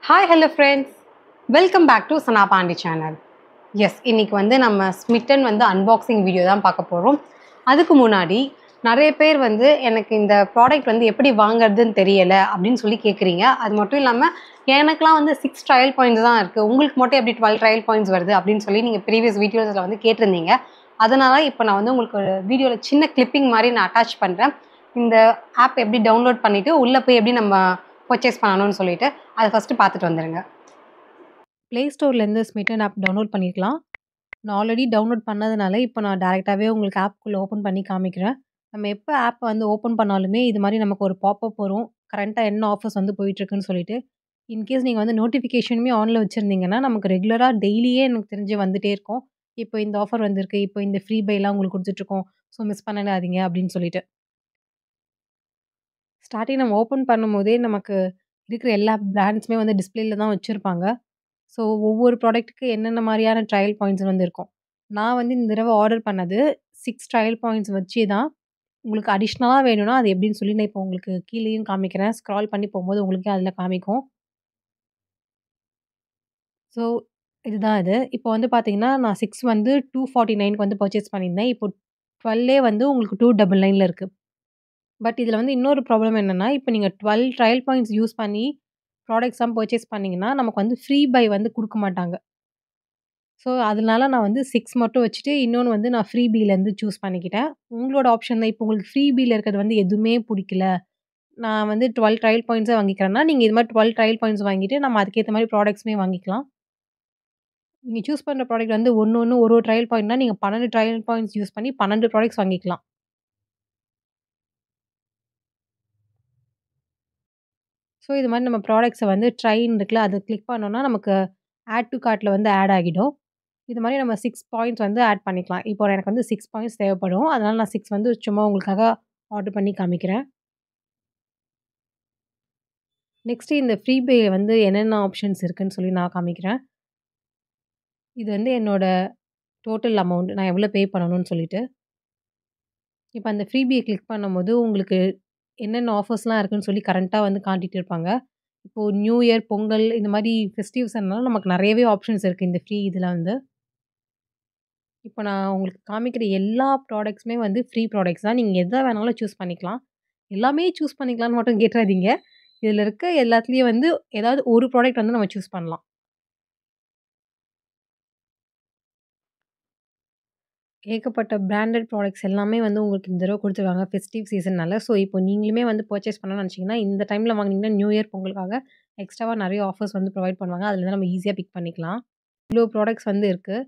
Hi, hello friends. Welcome back to Sana Pandi channel. Yes, இன்னைக்கு வந்து நம்ம ஸ்மிட்டன் வந்து அன்பாக்சிங் வீடியோ தான் பார்க்க போகிறோம். அதுக்கு முன்னாடி நிறைய பேர் வந்து எனக்கு இந்த ப்ராடக்ட் வந்து எப்படி வாங்குறதுன்னு தெரியலை அப்படின்னு சொல்லி கேட்குறீங்க. அது மட்டும் இல்லாமல் எனக்குலாம் வந்து 6 ட்ரையல் பாயிண்ட்ஸ் தான் இருக்குது, உங்களுக்கு மட்டும் எப்படி 12 ட்ரையல் பாயிண்ட்ஸ் வருது அப்படின்னு சொல்லி நீங்கள் ப்ரீவியஸ் வீடியோஸில் வந்து கேட்டிருந்தீங்க. அதனால் இப்போ நான் வந்து உங்களுக்கு ஒரு வீடியோவில் சின்ன கிளிப்பிங் மாதிரி நான் அட்டாச் பண்ணுறேன். இந்த ஆப் எப்படி டவுன்லோட் பண்ணிவிட்டு உள்ளே போய் எப்படி நம்ம பர்ச்சேஸ் பண்ணணும்னு சொல்லிட்டு அதை ஃபஸ்ட்டு பார்த்துட்டு வந்துடுங்க. ப்ளே ஸ்டோர்லேருந்து ஸ்மிட்டன் ஆப் டவுன்லோட் பண்ணிக்கலாம். நான் ஆல்ரெடி டவுன்லோட் பண்ணதுனால இப்போ நான் டேரெக்டாகவே உங்களுக்கு ஆப்குள்ளே ஓப்பன் பண்ணி காமிக்கிறேன். நம்ம எப்போ ஆப் வந்து ஓப்பன் பண்ணாலுமே இது மாதிரி நமக்கு ஒரு பாப்அப் வரும், கரண்ட்டாக என்ன ஆஃபர்ஸ் வந்து போயிட்டுருக்குன்னு சொல்லிட்டு. இன்கேஸ் நீங்கள் வந்து நோட்டிஃபிகேஷனுமே ஆனில் வச்சுருந்தீங்கன்னா நமக்கு ரெகுலராக டெய்லியே எனக்கு தெரிஞ்சு வந்துகிட்டே இருக்கும். இப்போ இந்த ஆஃபர் வந்திருக்கு, இப்போ இந்த ஃப்ரீ பைலாம் உங்களுக்கு கொடுத்துட்ருக்கோம், ஸோ மிஸ் பண்ணிடாதீங்க அப்படின்னு சொல்லிட்டு. ஸ்டார்டிங் நம்ம ஓப்பன் பண்ணும்போதே நமக்கு இருக்கிற எல்லா பிராண்ட்ஸுமே வந்து டிஸ்ப்ளேல தான் வச்சுருப்பாங்க. ஸோ ஒவ்வொரு ப்ராடக்ட்டுக்கு என்னென்ன மாதிரியான ட்ரையல் பாயிண்ட்ஸ் வந்து இருக்கும். நான் வந்து இந்த தடவை ஆர்டர் பண்ணது 6 ட்ரையல் பாயிண்ட்ஸ் வச்சு தான். உங்களுக்கு அடிஷ்னலாக வேணும்னா அது எப்படின்னு சொல்லி நான் இப்போ உங்களுக்கு கீழேயும் காமிக்கிறேன். ஸ்க்ரால் பண்ணி போகும்போது உங்களுக்கே அதில் காமிக்கும். ஸோ இதுதான் இது. இப்போ வந்து பார்த்தீங்கன்னா, நான் 6 வந்து 249க்கு வந்து பர்ச்சேஸ் பண்ணியிருந்தேன். இப்போ 12 வந்து உங்களுக்கு 299ல இருக்கு. பட் இதில வந்து இன்னொரு ப்ராப்ளம் என்னன்னா, இப்போ நீங்க 12 ட்ரையல் பாயிண்ட்ஸ் யூஸ் பண்ணி ப்ராடக்ட்ஸ்லாம் பர்ச்சேஸ் பண்ணீங்கன்னா, நமக்கு வந்து ஃப்ரீ பை வந்து குடுக்க மாட்டாங்க. ஸோ, அதனால நான் வந்து 6 மட்டும் வச்சுட்டு, இன்னொன்னு வந்து நான் ஃப்ரீ பிலேருந்து சூஸ் பண்ணிக்கிட்டேன். உங்களோட ஆப்ஷன் தான். இப்போ உங்களுக்கு ஃப்ரீ பில இருக்கிறது வந்து எதுவுமே புடிக்கல, நான் வந்து 12 ட்ரையல் பாயிண்ட்ஸே வாங்கிக்கிறேன்னா, நீங்க இது மாரி 12 ட்ரையல் பாயிண்ட்ஸ் வாங்கிட்டு, நம்ம அதுக்கேத்த மாரி ப்ராடக்ட்ஸுமே வாங்கிக்கலாம். நீங்க சூஸ் பண்ற ப்ராடக்ட் வந்து ஒண்ணு ஒரு ட்ரையல் பாயிண்ட்னா, நீங்க 12 ட்ரையல் பாயிண்ட்ஸ் யூஸ் பண்ணி 12 ப்ராடக்ட்ஸ் வாங்கிக்கலாம். ஸோ, இது மாரி நம்ம ப்ராடக்ட்ஸ வந்து ட்ரைன்னு இருக்குல்ல, அத கிளிக் பண்ணோம்னா, நமக்கு ஆட் டூ கார்ட்ல வந்து ஆட் ஆகிடும். இது மாரி நம்ம 6 பாயிண்ட்ஸ் வந்து ஆட் பண்ணிக்கலாம். இப்போ எனக்கு வந்து 6 பாயிண்ட்ஸ் தேவைப்படும். அதனால நான் 6 வந்து சும்மா உங்களுக்காக ஆர்டர் பண்ணி காமிக்கிறேன். நெக்ஸ்ட்டு இந்த ஃப்ரீ பே வந்து என்னென்ன ஆப்ஷன்ஸ் இருக்குன்னு சொல்லி நான் காமிக்கிறேன். இது வந்து என்னோட டோட்டல் அமௌண்ட். நான் எவ்வளோ பே பண்ணணும்னு சொல்லிட்டு. இப்ப அந்த ஃப்ரீ பிய கிளிக் பண்ணும்போது, உங்களுக்கு என்னென்ன ஆஃபர்ஸ்லாம் இருக்குன்னு சொல்லி கரண்ட்டா வந்து காட்டிட்டு இருப்பாங்க. இப்போ நியூ இயர், பொங்கல் இந்த மாரி ஃபெஸ்டிவ்ஸ்னால நமக்கு நெறையவே ஆப்ஷன்ஸ் இருக்கு இந்த ஃப்ரீ இதுல வந்து. இப்ப நான் உங்களுக்கு காமிக்கிற எல்லா ப்ராடக்ட்ஸுமே வந்து ஃப்ரீ ப்ராடக்ட்ஸ் தான். நீங்க எத வேணாலும் சூஸ் பண்ணிக்கலாம். எல்லாமே சூஸ் பண்ணிக்கலான்னு மட்டும் கேட்றாதீங்க. இதுல இருக்க எல்லாத்துலயும் வந்து ஏதாவது ஒரு ப்ராடக்ட் வந்து நம்ம சூஸ் பண்ணலாம். ஏகப்பட்ட பிராண்டட் ப்ராடக்ட்ஸ் எல்லாமே வந்து உங்களுக்கு இந்த தடவ குடுத்துருக்காங்க ஃபெஸ்டிவ் சீசன்னால. ஸோ, இப்போ நீங்களுமே வந்து பர்ச்சேஸ் பண்ணணும்னு நெனச்சீங்கன்னா, இந்த டைம்ல வாங்குனீங்கன்னா, நியூ இயர், பொங்கலுக்காக எக்ஸ்ட்ராவா நெறைய ஆஃபர்ஸ் வந்து ப்ரொவைட் பண்ணுவாங்க. அதுலருந்து நம்ம ஈஸியா பிக் பண்ணிக்கலாம். இவ்ளோ ப்ராடக்ட்ஸ் வந்து இருக்கு.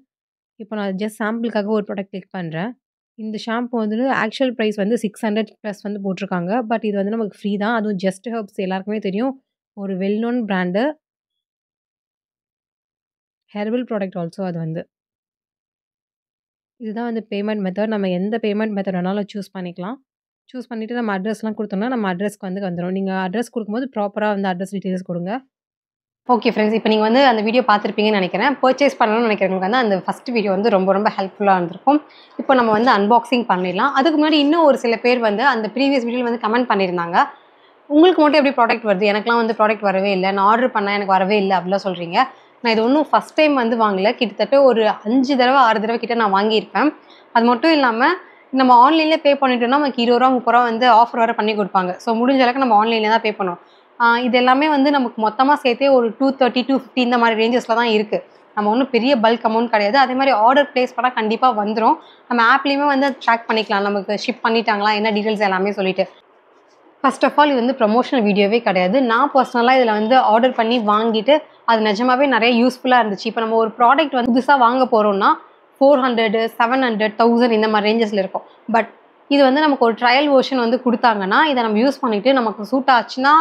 இப்போ நான் ஜஸ்ட் சாம்பிளுக்காக ஒரு ப்ராடக்ட் கிளிக் பண்றேன். இந்த ஷாம்பு வந்து ஆக்சுவல் பிரைஸ் வந்து 600 ப்ளஸ் வந்து போட்டிருக்காங்க. பட் இது வந்து நமக்கு ஃப்ரீ தான். அதுவும் ஜஸ்ட் ஹெர்ப்ஸ் எல்லாருக்குமே தெரியும். ஒரு well known brand. Herbal product also அது வந்து. இதுதான் வந்து பேமெண்ட் மெத்தட். நம்ம எந்த பேமெண்ட் மெத்தட் வேணாலும் சூஸ் பண்ணிக்கலாம். சூஸ் பண்ணிட்டு நம்ம அட்ரஸ்லாம் குடுத்தோம்னா, நம்ம அட்ரஸ்க்கு வந்து வந்துரும். நீங்க அட்ரஸ் குடுக்கும்போது ப்ராப்பரா வந்து அட்ரஸ் டீட்டெயில்ஸ் குடுங்க. Okay friends. இப்போ நீங்க வந்து அந்த வீடியோ பார்த்துருப்பீங்கன்னு நெனைக்கிறேன். பர்ச்சேஸ் பண்ணணும்னு நெனைக்கிறவங்களுக்கு வந்து அந்த ஃபர்ஸ்ட் வீடியோ வந்து ரொம்ப ரொம்ப ஹெல்ப்ஃபுல்லா இருந்திருக்கும். இப்போ நம்ம வந்து அன்பாக்சிங் பண்ணிடலாம். அதுக்கு முன்னாடி இன்னும் ஒரு சில பேர் வந்து அந்த ப்ரீவியஸ் வீடியோல வந்து கமெண்ட் பண்ணியிருந்தாங்க. உங்களுக்கு மட்டும் எப்படி ப்ராடக்ட் வருது? எனக்கெல்லாம் வந்து ப்ராடக்ட் வரவே இல்ல. நான் ஆர்டர் பண்ணேன் எனக்கு வரவே இல்ல அப்படிலாம் சொல்றீங்க. நான் இது ஒண்ணும் ஃபர்ஸ்ட் டைம் வந்து வாங்கல. கிட்டத்தட்ட ஒரு 5 தடவ, 6 தடவ கிட்ட நான் வாங்கியிருப்பேன். அது மட்டும் இல்லாம நம்ம ஆன்லைன்லயே பே பண்ணிட்டோம்னா நமக்கு ரூ. 20 ரூ. 30 வந்து ஆஃபர் வேற பண்ணி குடுப்பாங்க. ஸோ முடிஞ்ச அளவுக்கு நம்ம ஆன்லைன்ல தான் பே பண்ணுவோம். இது எல்லாமே வந்து நமக்கு மொத்தமா சேர்த்தே ஒரு 230, 250 இந்த மாரி ரேஞ்சஸ்ல தான் இருக்கு. நம்ம ஒண்ணும் பெரிய பல்க் அமௌண்ட் கிடையாது. அதே மாரி ஆர்டர் பிளேஸ் பண்ணா கண்டிப்பா வந்துரும். நம்ம ஆப்லயுமே வந்து ட்ராக் பண்ணிக்கலாம். நமக்கு ஷிப் பண்ணிட்டாங்களா? என்ன டீட்டெயில்ஸ் எல்லாமே சொல்லிட்டு. ஃபர்ஸ்ட் ஆஃப் ஆல் இது வந்து ப்ரமோஷனல் வீடியோவே கிடையாது. நான் பர்சனலா இதில வந்து ஆர்டர் பண்ணி வாங்கிட்டு, அது நிஜமாவே நெறைய யூஸ்ஃபுல்லா இருந்துச்சு. இப்போ நம்ம ஒரு ப்ராடக்ட் வந்து புதுசா வாங்க போறோம்னா, 400, 700, 1000 இந்த மாரி ரேஞ்சஸ்ல இருக்கும். பட் இது வந்து நமக்கு ஒரு ட்ரையல் வெர்ஷன் வந்து குடுத்தாங்கன்னா, இத நம்ம யூஸ் பண்ணிட்டு நமக்கு சூட் ஆச்சுன்னா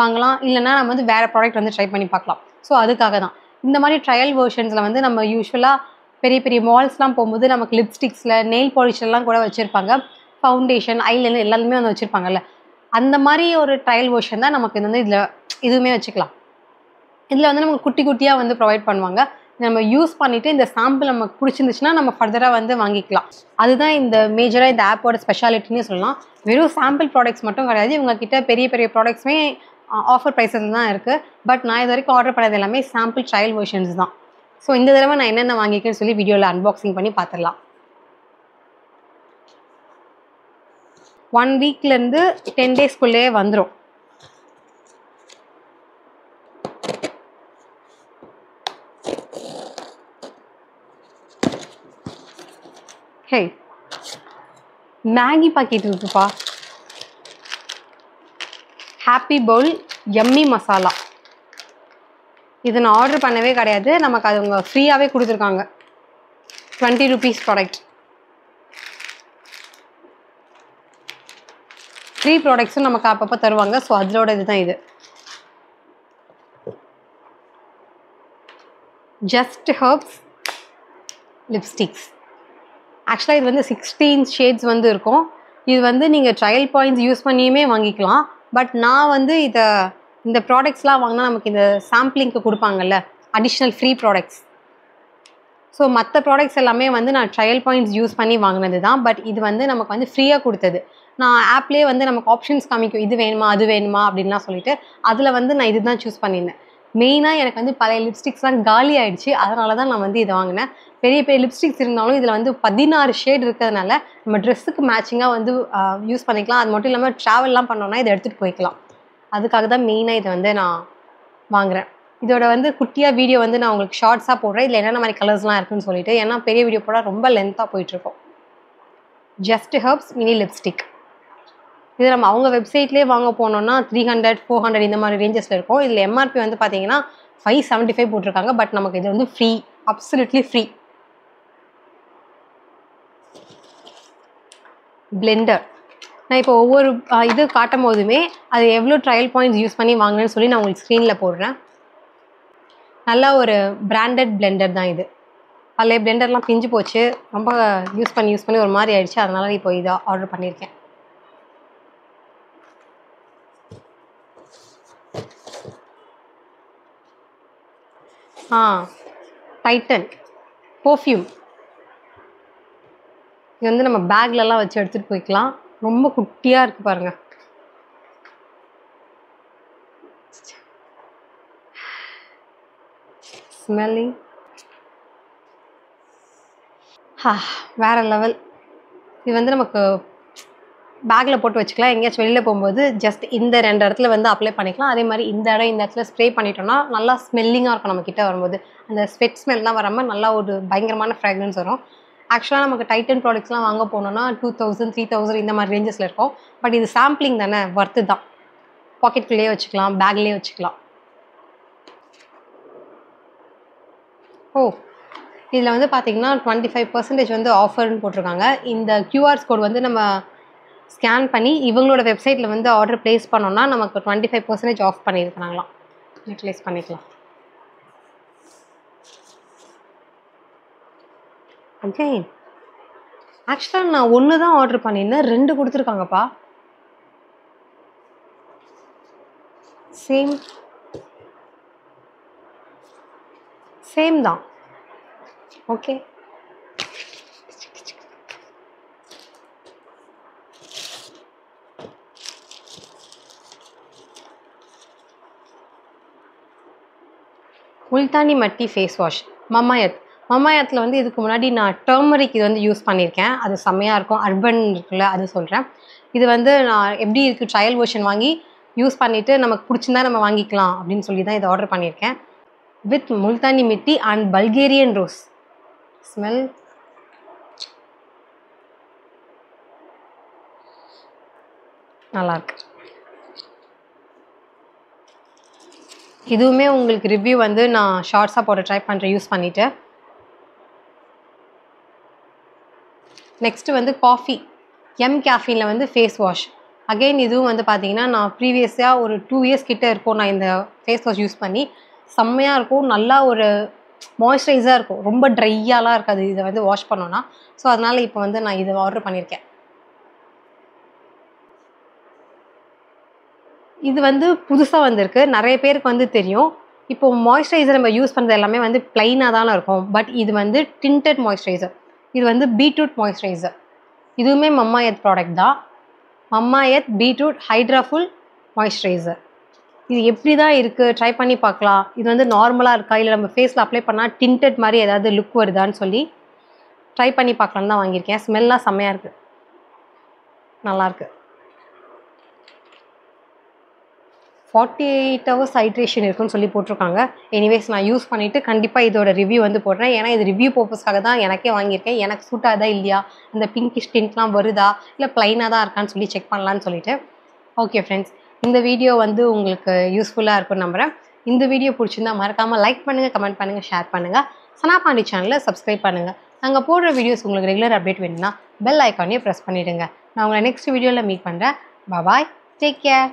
வாங்கலாம். இல்லன்னா நம்ம வந்து வேற ப்ராடக்ட் வந்து ட்ரை பண்ணி பார்க்கலாம். ஸோ அதுக்காக தான். இந்த மாரி ட்ரையல் வெர்ஷன்ஸ்ல வந்து நம்ம யூசுவலா பெரிய பெரிய மால்ஸ்லாம் போம்போது நமக்கு லிப்ஸ்டிக்ஸ்ல, நெயில் பாலிஷ்லலாம் கூட வச்சிருப்பாங்க. ஃபவுண்டேஷன், ஐலைனர் எல்லாமே வந்து வச்சிருப்பாங்கல்ல. அந்த மாரி ஒரு ட்ரையல் வெர்ஷன் தான் நமக்கு வந்து இதில இதுவுமே வச்சுக்கலாம். இதில வந்து நமக்கு குட்டி குட்டியா வந்து ப்ரொவைட் பண்ணுவாங்க. நம்ம யூஸ் பண்ணிட்டு இந்த சாம்பிள் நமக்கு புடிச்சிருந்துச்சுன்னா, நம்ம ஃபர்தரா வந்து வாங்கிக்கலாம். அதுதான் இந்த மேஜரா இந்த ஆப்போட ஸ்பெஷாலிட்டின்னே சொல்லலாம். வெறும் சாம்பிள் ப்ராடக்ட்ஸ் மட்டும் கிடையாது. இவங்க கிட்ட பெரிய பெரிய ப்ராடக்ட்ஸுமே ஆஃபர் ப்ரைஸில் தான் இருக்குது. பட் நான் இது வரைக்கும் ஆர்டர் பண்ணது எல்லாமே சாம்பிள் ட்ரையல் வெர்ஷன்ஸ் தான். ஸோ இந்த தடவை நான் என்னென்ன வாங்கியிருக்கேன்னு சொல்லி வீடியோவில் அன்பாக்சிங் பண்ணி பார்த்துடலாம். 1 வீக்லேருந்து 10 டேஸ்க்குள்ளேயே வந்துடும். ஹே, மேகி பாக்கெட் இருக்குப்பா. Happy bowl yummy masala. இது நான் ஆர்டர் பண்ணவே கிடையாது. நமக்கு அது அவங்க ஃப்ரீயாகவே கொடுத்துருக்காங்க. 20 rupees ப்ராடக்ட். ஃப்ரீ ப்ராடக்ட்ஸும் நமக்கு அப்பப்போ தருவாங்க. ஸோ அதோட இதுதான் இது. Just herbs lipsticks. ஆக்சுவலாக இது வந்து 16 ஷேட்ஸ் வந்து இருக்கும். இது வந்து நீங்கள் ட்ரையல் பாயிண்ட்ஸ் யூஸ் பண்ணியுமே வாங்கிக்கலாம். பட் நான் வந்து இந்த ப்ராடக்ட்ஸ்லாம் வாங்கினா நமக்கு இந்த சாம்பிளிங்க்கு கொடுப்பாங்கல்ல, அடிஷ்னல் ஃப்ரீ ப்ராடக்ட்ஸ். ஸோ மற்ற ப்ராடக்ட்ஸ் எல்லாமே வந்து நான் ட்ரையல் பாயிண்ட்ஸ் யூஸ் பண்ணி வாங்கினது தான். பட் இது வந்து நமக்கு வந்து ஃப்ரீயாக கொடுத்தது. நான் ஆப்லேயே வந்து நமக்கு ஆப்ஷன்ஸ் காமிக்கும், இது வேணுமா அது வேணுமா அப்படின்லாம் சொல்லிட்டு. அதில் வந்து நான் இது தான் சூஸ் பண்ணியிருந்தேன். மெயினாக எனக்கு வந்து பழைய லிப்ஸ்டிக்ஸ்லாம் காலி ஆகிடுச்சு. அதனால தான் நான் வந்து இதை வாங்கினேன். பெரிய பெரிய லிப்ஸ்டிக்ஸ் இருந்தாலும் இதில் வந்து 16 ஷேட் இருக்கிறதுனால நம்ம ட்ரெஸ்ஸுக்கு மேட்சிங்காக வந்து யூஸ் பண்ணிக்கலாம். அது மட்டும் இல்லாமல் ட்ராவல்லாம் பண்ணோன்னா இதை எடுத்துகிட்டு போய்க்கலாம். அதுக்காக தான் மெயினாக இதை வந்து நான் வாங்குகிறேன். இதோட வந்து குட்டியாக வீடியோ வந்து நான் உங்களுக்கு ஷார்ட்ஸாக போடுறேன். இதில் என்னென்ன மாதிரி கலர்ஸ்லாம் இருக்குன்னு சொல்லிட்டு. ஏன்னா பெரிய வீடியோ போட ரொம்ப லென்த்தாக போயிட்டுருக்கோம். Just herbs mini lipstick. இது நம்ம அவங்க வெப்சைட்லேயே வாங்க போனோம்னா 300, 400 இந்த மாதிரி ரேஞ்சஸில் இருக்கும். இதில் எம்ஆர்பி வந்து பார்த்தீங்கன்னா 575 போட்டிருக்காங்க. பட் நமக்கு இது வந்து ஃப்ரீ, அப்சல்யூட்லி ஃப்ரீ. பிளெண்டர். நான் இப்போ ஒவ்வொரு இது காட்டும் போதுமே அது எவ்வளோ ட்ரையல் பாயிண்ட்ஸ் யூஸ் பண்ணி வாங்கினேன்னு சொல்லி நான் உங்களுக்கு ஸ்க்ரீனில் போடுறேன். நல்லா ஒரு பிராண்டட் பிளெண்டர் தான் இது. பழைய பிளெண்டர்லாம் பிஞ்சு போச்சு. ரொம்ப யூஸ் பண்ணி ஒரு மாதிரி ஆயிடுச்சு. அதனால இப்போ இதை ஆர்டர் பண்ணியிருக்கேன். Titan perfume. இது வந்து நம்ம பேக்லலாம் வச்சு எடுத்துகிட்டு போய்க்கலாம். ரொம்ப குட்டியாக இருக்குது பாருங்கள். ஸ்மெல்லிங் வேறு லெவல். இது வந்து நமக்கு பேக்கில் போட்டு வச்சுக்கலாம். எங்கேயாச்சும் வெளியில் போகும்போது ஜஸ்ட் இந்த 2 இடத்துல வந்து அப்ளை பண்ணிக்கலாம். அதே மாதிரி இந்த இடத்துல ஸ்ப்ரே பண்ணிட்டோம்னா நல்லா ஸ்மெல்லிங்காக இருக்கும். நம்ம கிட்டே வரும்போது அந்த ஸ்வெட் ஸ்மெல்லாம் வராமல் நல்லா ஒரு பயங்கரமான ஃப்ராக்ரன்ஸ் வரும். ஆக்சுவலாக நமக்கு டைட்டன் ப்ராடக்ட்ஸ்லாம் வாங்க போனோம்னா 2000, 3000 இந்த மாதிரி ரேஞ்சஸில் இருக்கும். பட் இது சாம்பிளிங் தானே, ஒர்த்து தான். பாக்கெட்குள்ளேயே வச்சுக்கலாம், பேக்லேயே வச்சுக்கலாம். இதில் வந்து பார்த்திங்கன்னா 25% வந்து ஆஃபர்னு போட்டிருக்காங்க. இந்த கியூஆர்ஸ் கோட் வந்து நம்ம ஸ்கேன் பண்ணி இவங்களோட வெப்சைட்டில் வந்து ஆர்டர் ப்ளேஸ் பண்ணோன்னா நமக்கு 25% ஆஃப் பண்ணியிருக்கிறாங்களாம். யூட்டிலைஸ் பண்ணிக்கலாம். ஓகே, ஆக்சுவலாக நான் 1 தான் ஆர்டர் பண்ணியிருந்தேன். 2 கொடுத்துருக்காங்கப்பா. சேம் தான். ஓகே, முல்தானி மட்டி ஃபேஸ் வாஷ் மம்மாயத்தில் வந்து இதுக்கு முன்னாடி நான் டர்மரிக் இது வந்து யூஸ் பண்ணியிருக்கேன். அது செம்மையாக இருக்கும். அர்பன் இருக்குல்ல, அது சொல்கிறேன். இது வந்து நான் எப்படி இருக்குது ட்ரையல் வெர்ஷன் வாங்கி யூஸ் பண்ணிவிட்டு நமக்கு பிடிச்சிருந்தா நம்ம வாங்கிக்கலாம் அப்படின்னு சொல்லி தான் இதை ஆர்டர் பண்ணியிருக்கேன். With Multani mitti and Bulgarian rose. Smell நல்லாயிருக்கு. இதுவுமே உங்களுக்கு ரிவ்யூ வந்து நான் ஷார்ட்ஸாக போட ட்ரை பண்ணுறேன் யூஸ் பண்ணிவிட்டு. நெக்ஸ்ட்டு வந்து காஃபி கேஃபீனில் வந்து ஃபேஸ் வாஷ். அகெயின் இதுவும் வந்து பார்த்திங்கன்னா நான் ப்ரீவியஸாக ஒரு 2 இயர்ஸ் கிட்டே இருக்கும் நான் இந்த ஃபேஸ் வாஷ் யூஸ் பண்ணி. செம்மையாக இருக்கும். நல்லா ஒரு மாய்ஸ்சரைஸாக இருக்கும். ரொம்ப ட்ரையாலாம் இருக்காது இதை வந்து வாஷ் பண்ணோன்னா. ஸோ அதனால் இப்போ வந்து நான் இதை ஆர்டர் பண்ணியிருக்கேன். இது வந்து புதுசாக வந்திருக்கு. நிறைய பேருக்கு வந்து தெரியும். இப்போது மாய்ஸ்சரைசர் நம்ம யூஸ் பண்ணுறது எல்லாமே வந்து ப்ளைனாக தானே இருக்கும். பட் இது வந்து டிண்டட் மாய்ஸ்சரைசர். இது வந்து பீட்ரூட் மாய்ஸ்சரைசர். இதுவுமே மம்மாயத் ப்ராடக்ட் தான். மம்மாயத் பீட்ரூட் ஹைட்ராஃபுல் மாய்ஸ்சரைசர். இது எப்படி தான் இருக்குது ட்ரை பண்ணி பார்க்கலாம். இது வந்து நார்மலாக இருக்கா, இல்லை நம்ம ஃபேஸில் அப்ளை பண்ணால் டிண்டட் மாதிரி ஏதாவது லுக் வருதான்னு சொல்லி ட்ரை பண்ணி பார்க்கலான்னு தான் வாங்கியிருக்கேன். ஸ்மெல்லாம் செம்மையாக இருக்குது, நல்லாயிருக்கு. 48 ஹவர்ஸ் ஹைட்ரேஷன் இருக்குன்னு சொல்லி போட்டிருக்காங்க. எனிவேஸ் நான் யூஸ் பண்ணிவிட்டு கண்டிப்பாக இதோட ரிவ்யூ வந்து போடுறேன். ஏன்னா இது ரிவ்யூ பர்பஸ்க்காக தான் எனக்கே வாங்கியிருக்கேன். எனக்கு சூட் ஆகுதா இல்லையா, இந்த பிங்கிஷ் டின்ட்லாம் வருதா, இல்லை ப்ளைனாக தான் இருக்கான்னு சொல்லி செக் பண்ணலான்னு சொல்லிட்டு. ஓகே ஃப்ரெண்ட்ஸ், இந்த வீடியோ வந்து உங்களுக்கு யூஸ்ஃபுல்லாக இருக்கும்னு நம்புகிறேன். இந்த வீடியோ பிடிச்சிருந்தா மறக்காமல் லைக் பண்ணுங்கள், கமெண்ட் பண்ணுங்கள், ஷேர் பண்ணுங்கள். சனா பாண்டி சேனலை சப்ஸ்கிரைப் பண்ணுங்கள். நாங்கள் போடுற வீடியோஸ் உங்களுக்கு ரெகுலர் அப்டேட் வேணும்னா பெல் ஐக்கானே ப்ரெஸ் பண்ணிவிடுங்க. நான் உங்களை நெக்ஸ்ட் வீடியோவில் மீட் பண்ணுறேன். பாய், டேக் கேர்.